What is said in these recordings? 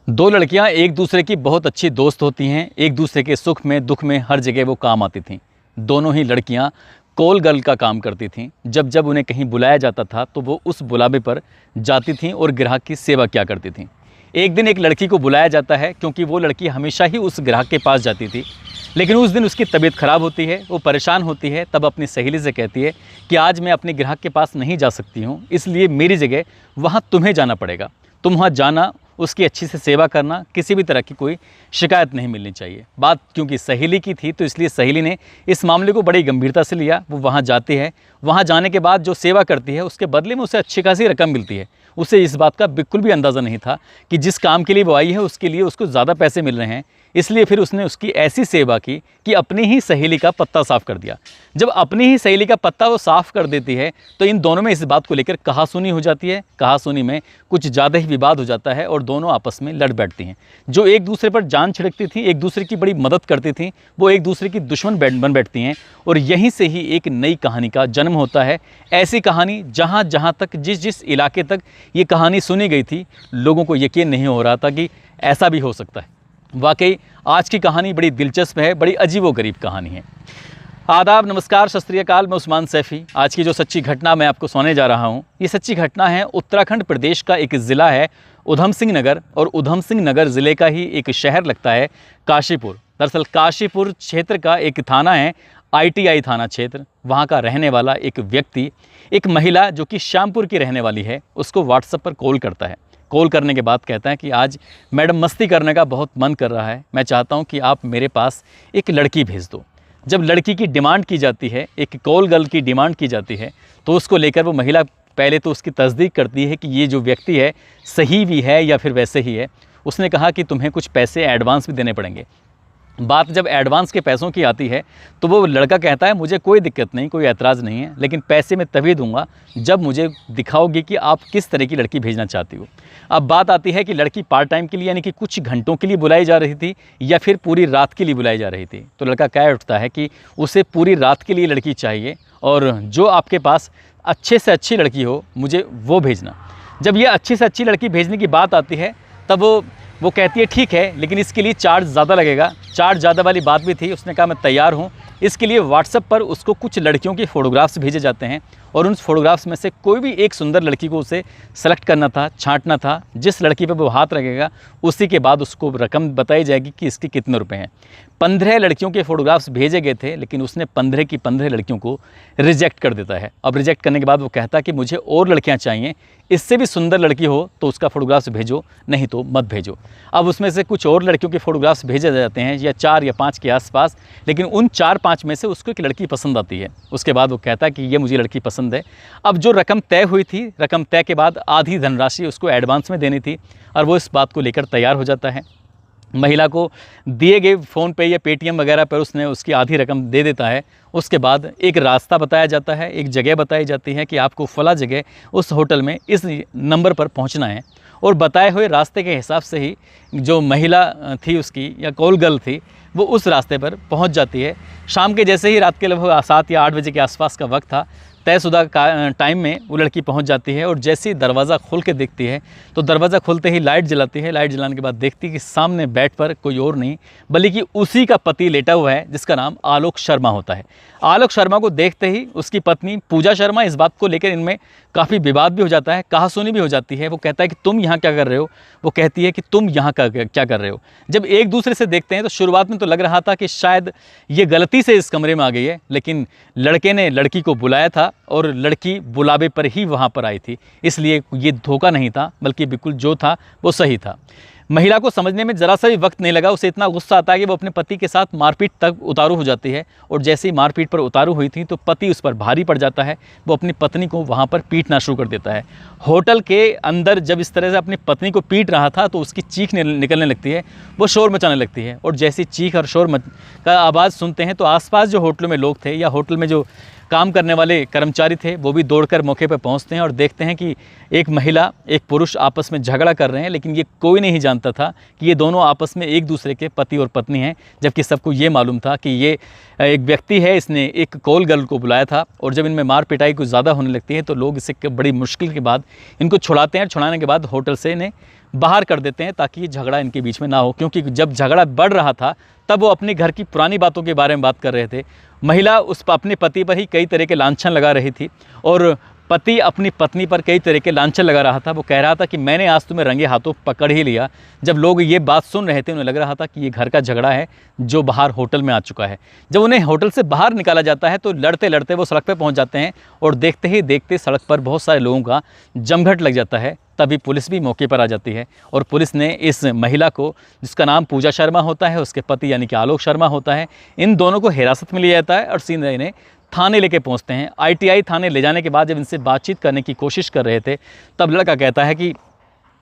दो लड़कियां एक दूसरे की बहुत अच्छी दोस्त होती हैं। एक दूसरे के सुख में दुख में हर जगह वो काम आती थीं। दोनों ही लड़कियां कॉल गर्ल का काम करती थीं। जब जब उन्हें कहीं बुलाया जाता था तो वो उस बुलावे पर जाती थीं और ग्राहक की सेवा किया करती थीं। एक दिन एक लड़की को बुलाया जाता है क्योंकि वो लड़की हमेशा ही उस ग्राहक के पास जाती थी, लेकिन उस दिन उसकी तबीयत ख़राब होती है, वो परेशान होती है। तब अपनी सहेली से कहती है कि आज मैं अपने ग्राहक के पास नहीं जा सकती हूँ, इसलिए मेरी जगह वहाँ तुम्हें जाना पड़ेगा। तुम वहाँ जाना, उसकी अच्छी से सेवा करना, किसी भी तरह की कोई शिकायत नहीं मिलनी चाहिए। बात क्योंकि सहेली की थी तो इसलिए सहेली ने इस मामले को बड़ी गंभीरता से लिया। वो वहाँ जाती है, वहाँ जाने के बाद जो सेवा करती है उसके बदले में उसे अच्छी खासी रकम मिलती है। उसे इस बात का बिल्कुल भी अंदाज़ा नहीं था कि जिस काम के लिए वो आई है उसके लिए उसको ज़्यादा पैसे मिल रहे हैं। इसलिए फिर उसने उसकी ऐसी सेवा की कि अपनी ही सहेली का पत्ता साफ़ कर दिया। जब अपनी ही सहेली का पत्ता वो साफ़ कर देती है तो इन दोनों में इस बात को लेकर कहासुनी हो जाती है। कहासुनी में कुछ ज़्यादा ही विवाद हो जाता है और दोनों आपस में लड़ बैठती हैं। जो एक दूसरे पर जान छिड़कती थी, एक दूसरे की बड़ी मदद करती थी, वो एक दूसरे की दुश्मन बन बैठती हैं। और यहीं से ही एक नई कहानी का जन्म होता है। ऐसी कहानी जहाँ जहाँ तक जिस इलाके तक ये कहानी सुनी गई थी, लोगों को यकीन नहीं हो रहा था कि ऐसा भी हो सकता है। वाकई आज की कहानी बड़ी दिलचस्प है, बड़ी अजीबोगरीब कहानी है। आदाब, नमस्कार, सत श्री अकाल। मैं उस्मान सैफ़ी। आज की जो सच्ची घटना मैं आपको सुनाने जा रहा हूँ, ये सच्ची घटना है उत्तराखंड प्रदेश का एक ज़िला है उधम सिंह नगर, और उधम सिंह नगर ज़िले का ही एक शहर लगता है काशीपुर। दरअसल काशीपुर क्षेत्र का एक थाना है, ITI थाना क्षेत्र। वहाँ का रहने वाला एक व्यक्ति, एक महिला जो कि श्यामपुर की रहने वाली है, उसको व्हाट्सएप पर कॉल करता है। कॉल करने के बाद कहता है कि आज मैडम मस्ती करने का बहुत मन कर रहा है, मैं चाहता हूँ कि आप मेरे पास एक लड़की भेज दो। जब लड़की की डिमांड की जाती है, एक कॉल गर्ल की डिमांड की जाती है, तो उसको लेकर वो महिला पहले तो उसकी तस्दीक करती है कि ये जो व्यक्ति है सही भी है या फिर वैसे ही है। उसने कहा कि तुम्हें कुछ पैसे एडवांस भी देने पड़ेंगे। बात जब एडवांस के पैसों की आती है तो वो लड़का कहता है मुझे कोई दिक्कत नहीं, कोई ऐतराज़ नहीं है, लेकिन पैसे मैं तभी दूंगा जब मुझे दिखाओगे कि आप किस तरह की लड़की भेजना चाहती हो। अब बात आती है कि लड़की पार्ट टाइम के लिए यानी कि कुछ घंटों के लिए बुलाई जा रही थी या फिर पूरी रात के लिए बुलाई जा रही थी। तो लड़का कह उठता है कि उसे पूरी रात के लिए लड़की चाहिए और जो आपके पास अच्छे से अच्छी लड़की हो मुझे वो भेजना। जब ये अच्छी से अच्छी लड़की भेजने की बात आती है तब वो कहती है ठीक है, लेकिन इसके लिए चार्ज ज़्यादा लगेगा। चार्ज ज़्यादा वाली बात भी थी। उसने कहा मैं तैयार हूँ। इसके लिए व्हाट्सएप पर उसको कुछ लड़कियों के फ़ोटोग्राफ्स भेजे जाते हैं और उन फ़ोटोग्राफ्स में से कोई भी एक सुंदर लड़की को उसे सेलेक्ट करना था, छांटना था। जिस लड़की पर वो हाथ रखेगा उसी के बाद उसको रकम बताई जाएगी कि इसके कितने रुपए हैं। 15 लड़कियों के फ़ोटोग्राफ्स भेजे गए थे, लेकिन उसने 15 की 15 लड़कियों को रिजेक्ट कर देता है। अब रिजेक्ट करने के बाद वो कहता है कि मुझे और लड़कियाँ चाहिए, इससे भी सुंदर लड़की हो तो उसका फ़ोटोग्राफ्स भेजो, नहीं तो मत भेजो। अब उसमें से कुछ और लड़कियों के फ़ोटोग्राफ्स भेजे जाते हैं, या 4 या 5 के आसपास, लेकिन उन 4-5 में से उसको एक लड़की पसंद आती है। उसके बाद वो कहता है कि ये मुझे लड़की पसंद है। अब जो रकम तय हुई थी, रकम तय के बाद आधी धनराशि उसको एडवांस में देनी थी और वो इस बात को लेकर तैयार हो जाता है। महिला को दिए गए फ़ोन पे या पेटीएम वगैरह पर उसने उसकी आधी रकम दे देता है। उसके बाद एक रास्ता बताया जाता है, एक जगह बताई जाती है कि आपको फला जगह उस होटल में इस नंबर पर पहुंचना है। और बताए हुए रास्ते के हिसाब से ही जो महिला थी उसकी या कॉल गर्ल थी वो उस रास्ते पर पहुंच जाती है। शाम के जैसे ही रात के लगभग 7 या 8 बजे के आसपास का वक्त था, तयशुदा टाइम में वो लड़की पहुंच जाती है और जैसे ही दरवाज़ा खोल के देखती है तो दरवाज़ा खोलते ही लाइट जलाती है। लाइट जलाने के बाद देखती है कि सामने बेड पर कोई और नहीं बल्कि उसी का पति लेटा हुआ है, जिसका नाम आलोक शर्मा होता है। आलोक शर्मा को देखते ही उसकी पत्नी पूजा शर्मा, इस बात को लेकर इनमें काफ़ी विवाद भी हो जाता है, कहासुनी भी हो जाती है। वो कहता है कि तुम यहाँ क्या कर रहे हो, वो कहती है कि तुम यहाँ क्या कर रहे हो। जब एक दूसरे से देखते हैं तो शुरुआत में तो लग रहा था कि शायद ये गलती से इस कमरे में आ गई है, लेकिन लड़के ने लड़की को बुलाया था और लड़की बुलावे पर ही वहाँ पर आई थी, इसलिए ये धोखा नहीं था बल्कि बिल्कुल जो था वो सही था। महिला को समझने में ज़रा सा भी वक्त नहीं लगा। उसे इतना गुस्सा आता है कि वो अपने पति के साथ मारपीट तक उतारू हो जाती है और जैसे ही मारपीट पर उतारू हुई थी तो पति उस पर भारी पड़ जाता है। वो अपनी पत्नी को वहाँ पर पीटना शुरू कर देता है। होटल के अंदर जब इस तरह से अपनी पत्नी को पीट रहा था तो उसकी चीख निकलने लगती है, वो शोर मचाने लगती है। और जैसी चीख और शोर का आवाज़ सुनते हैं तो आसपास जो होटलों में लोग थे या होटल में जो काम करने वाले कर्मचारी थे वो भी दौड़कर मौके पर पहुंचते हैं और देखते हैं कि एक महिला एक पुरुष आपस में झगड़ा कर रहे हैं। लेकिन ये कोई नहीं जानता था कि ये दोनों आपस में एक दूसरे के पति और पत्नी हैं, जबकि सबको ये मालूम था कि ये एक व्यक्ति है, इसने एक कॉल गर्ल को बुलाया था। और जब इनमें मार पिटाई कुछ ज़्यादा होने लगती है तो लोग इसे बड़ी मुश्किल के बाद इनको छुड़ाते हैं। छुड़ाने के बाद होटल से इन्हें बाहर कर देते हैं ताकि झगड़ा इनके बीच में ना हो, क्योंकि जब झगड़ा बढ़ रहा था तब वो अपने घर की पुरानी बातों के बारे में बात कर रहे थे। महिला अपने पति पर ही कई तरह के लांछन लगा रही थी और पति अपनी पत्नी पर कई तरह के लांछन लगा रहा था। वो कह रहा था कि मैंने आज तुम्हें रंगे हाथों पकड़ ही लिया। जब लोग ये बात सुन रहे थे उन्हें लग रहा था कि ये घर का झगड़ा है जो बाहर होटल में आ चुका है। जब उन्हें होटल से बाहर निकाला जाता है तो लड़ते लड़ते वो सड़क पर पहुंच जाते हैं और देखते ही देखते सड़क पर बहुत सारे लोगों का जमघट लग जाता है। तभी पुलिस भी मौके पर आ जाती है और पुलिस ने इस महिला को, जिसका नाम पूजा शर्मा होता है, उसके पति यानी कि आलोक शर्मा होता है, इन दोनों को हिरासत में लिया जाता है और सीधे इन्हें थाने लेके पहुंचते हैं। ITI थाने ले जाने के बाद जब इनसे बातचीत करने की कोशिश कर रहे थे तब लड़का कहता है कि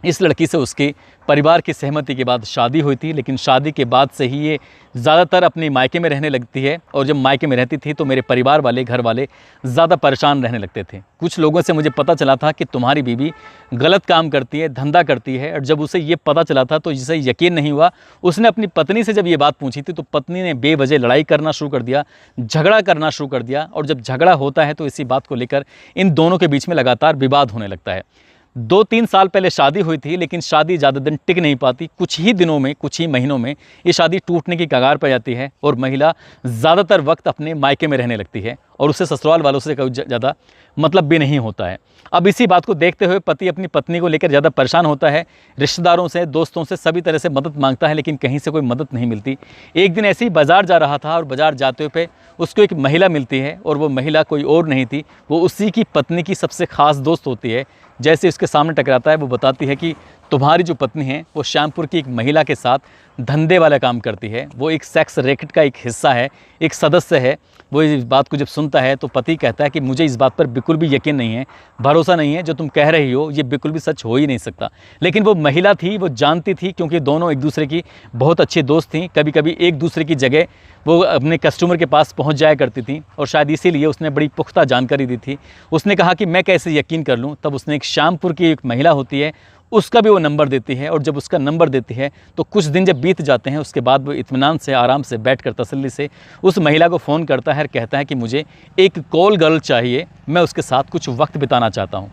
इस लड़की से उसके परिवार की सहमति के बाद शादी हुई थी, लेकिन शादी के बाद से ही ये ज़्यादातर अपने मायके में रहने लगती है और जब मायके में रहती थी तो मेरे परिवार वाले, घर वाले ज़्यादा परेशान रहने लगते थे। कुछ लोगों से मुझे पता चला था कि तुम्हारी बीवी गलत काम करती है, धंधा करती है, और जब उसे ये पता चला था तो जिसे यकीन नहीं हुआ। उसने अपनी पत्नी से जब ये बात पूछी थी तो पत्नी ने बेवजह लड़ाई करना शुरू कर दिया, झगड़ा करना शुरू कर दिया, और जब झगड़ा होता है तो इसी बात को लेकर इन दोनों के बीच में लगातार विवाद होने लगता है। 2-3 साल पहले शादी हुई थी, लेकिन शादी ज़्यादा दिन टिक नहीं पाती। कुछ ही दिनों में, कुछ ही महीनों में ये शादी टूटने की कगार पर जाती है और महिला ज़्यादातर वक्त अपने मायके में रहने लगती है और उसे ससुराल वालों से कोई ज़्यादा मतलब भी नहीं होता है। अब इसी बात को देखते हुए पति अपनी पत्नी को लेकर ज़्यादा परेशान होता है। रिश्तेदारों से, दोस्तों से, सभी तरह से मदद मांगता है, लेकिन कहीं से कोई मदद नहीं मिलती। एक दिन ऐसे ही बाज़ार जा रहा था और बाज़ार जाते हुए उसको एक महिला मिलती है और वो महिला कोई और नहीं थी, वो उसी की पत्नी की सबसे ख़ास दोस्त होती है। जैसे उसके सामने टकराता है वो बताती है कि तुम्हारी जो पत्नी है वो श्यामपुर की एक महिला के साथ धंधे वाला काम करती है, वो एक सेक्स रैकेट का एक हिस्सा है, एक सदस्य है। वो इस बात को जब सुनता है तो पति कहता है कि मुझे इस बात पर बिल्कुल भी यकीन नहीं है, भरोसा नहीं है, जो तुम कह रही हो ये बिल्कुल भी सच हो ही नहीं सकता। लेकिन वो महिला थी, वो जानती थी, क्योंकि दोनों एक दूसरे की बहुत अच्छी दोस्त थी। कभी कभी एक दूसरे की जगह वो अपने कस्टमर के पास पहुंच जाया करती थी और शायद इसीलिए उसने बड़ी पुख्ता जानकारी दी थी। उसने कहा कि मैं कैसे यकीन कर लूँ। तब उसने एक श्यामपुर की एक महिला होती है उसका भी वो नंबर देती है और जब उसका नंबर देती है तो कुछ दिन जब बीत जाते हैं उसके बाद वो इत्मीनान से, आराम से बैठकर तसल्ली से उस महिला को फ़ोन करता है और कहता है कि मुझे एक कॉल गर्ल चाहिए, मैं उसके साथ कुछ वक्त बिताना चाहता हूँ।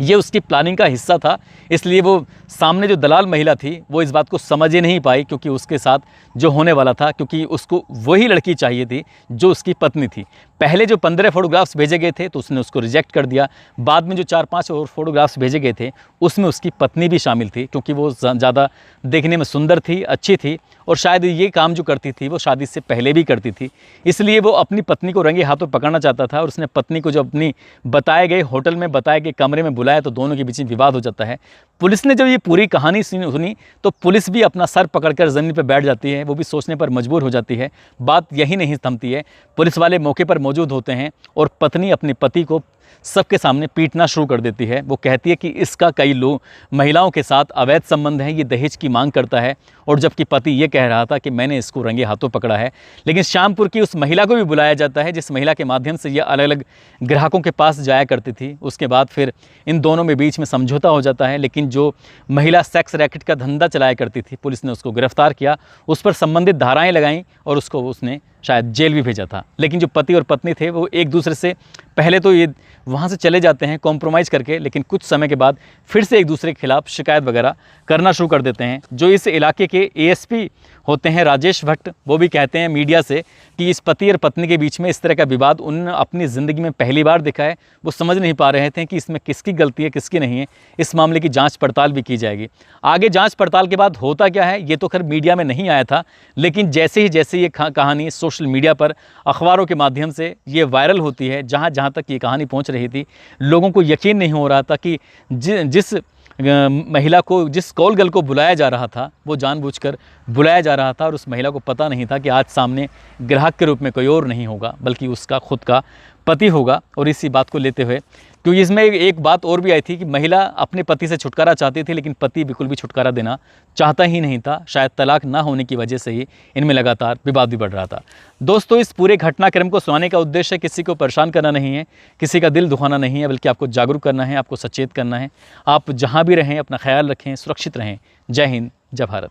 ये उसकी प्लानिंग का हिस्सा था, इसलिए वो सामने जो दलाल महिला थी वो इस बात को समझ ही नहीं पाई, क्योंकि उसके साथ जो होने वाला था, क्योंकि उसको वही लड़की चाहिए थी जो उसकी पत्नी थी। पहले जो 15 फ़ोटोग्राफ्स भेजे गए थे तो उसने उसको रिजेक्ट कर दिया। बाद में जो 4-5 और फ़ोटोग्राफ्स भेजे गए थे उसमें उसकी पत्नी भी शामिल थी, क्योंकि वो ज़्यादा देखने में सुंदर थी, अच्छी थी और शायद ये काम जो करती थी वो शादी से पहले भी करती थी। इसलिए वो अपनी पत्नी को रंगे हाथों पकड़ना चाहता था और उसने पत्नी को जो अपनी बताए गए होटल में, बताए गए कमरे में बुलाया तो दोनों के बीच में विवाद हो जाता है। पुलिस ने जब ये पूरी कहानी सुनी तो पुलिस भी अपना सर पकड़कर ज़मीन पर बैठ जाती है, वो भी सोचने पर मजबूर हो जाती है। बात यही नहीं थमती है, पुलिस वाले मौके पर मौजूद होते हैं और पत्नी अपने पति को सबके सामने पीटना शुरू कर देती है। वो कहती है कि इसका कई महिलाओं के साथ अवैध संबंध है, ये दहेज की मांग करता है, और जबकि पति ये कह रहा था कि मैंने इसको रंगे हाथों पकड़ा है। लेकिन श्यामपुर की उस महिला को भी बुलाया जाता है जिस महिला के माध्यम से ये अलग अलग ग्राहकों के पास जाया करती थी। उसके बाद फिर इन दोनों में बीच में समझौता हो जाता है, लेकिन जो महिला सेक्स रैकेट का धंधा चलाया करती थी पुलिस ने उसको गिरफ्तार किया, उस पर संबंधित धाराएँ लगाईं और उसको उसने शायद जेल भी भेजा था। लेकिन जो पति और पत्नी थे वो एक दूसरे से पहले तो ये वहाँ से चले जाते हैं कॉम्प्रोमाइज़ करके, लेकिन कुछ समय के बाद फिर से एक दूसरे के खिलाफ शिकायत वगैरह करना शुरू कर देते हैं। जो इस इलाके के ASP होते हैं राजेश भट्ट, वो भी कहते हैं मीडिया से कि इस पति और पत्नी के बीच में इस तरह का विवाद उन्होंने अपनी ज़िंदगी में पहली बार देखा है। वो समझ नहीं पा रहे थे कि इसमें किसकी गलती है, किसकी नहीं है। इस मामले की जांच पड़ताल भी की जाएगी। आगे जांच पड़ताल के बाद होता क्या है ये तो खैर मीडिया में नहीं आया था, लेकिन जैसे ये कहानी सोशल मीडिया पर, अखबारों के माध्यम से ये वायरल होती है, जहाँ जहाँ तक ये कहानी पहुँच रही थी, लोगों को यकीन नहीं हो रहा था कि जिस महिला को, जिस कॉल गर्ल को बुलाया जा रहा था वो जानबूझकर बुलाया जा रहा था और उस महिला को पता नहीं था कि आज सामने ग्राहक के रूप में कोई और नहीं होगा बल्कि उसका खुद का पति होगा। और इसी बात को लेते हुए, क्योंकि इसमें एक बात और भी आई थी कि महिला अपने पति से छुटकारा चाहती थी, लेकिन पति बिल्कुल भी छुटकारा देना चाहता ही नहीं था। शायद तलाक ना होने की वजह से ही इनमें लगातार विवाद भी बढ़ रहा था। दोस्तों, इस पूरे घटनाक्रम को सुनाने का उद्देश्य किसी को परेशान करना नहीं है, किसी का दिल दुखाना नहीं है, बल्कि आपको जागरूक करना है, आपको सचेत करना है। आप जहाँ भी रहें अपना ख्याल रखें, सुरक्षित रहें। जय हिंद, जय भारत।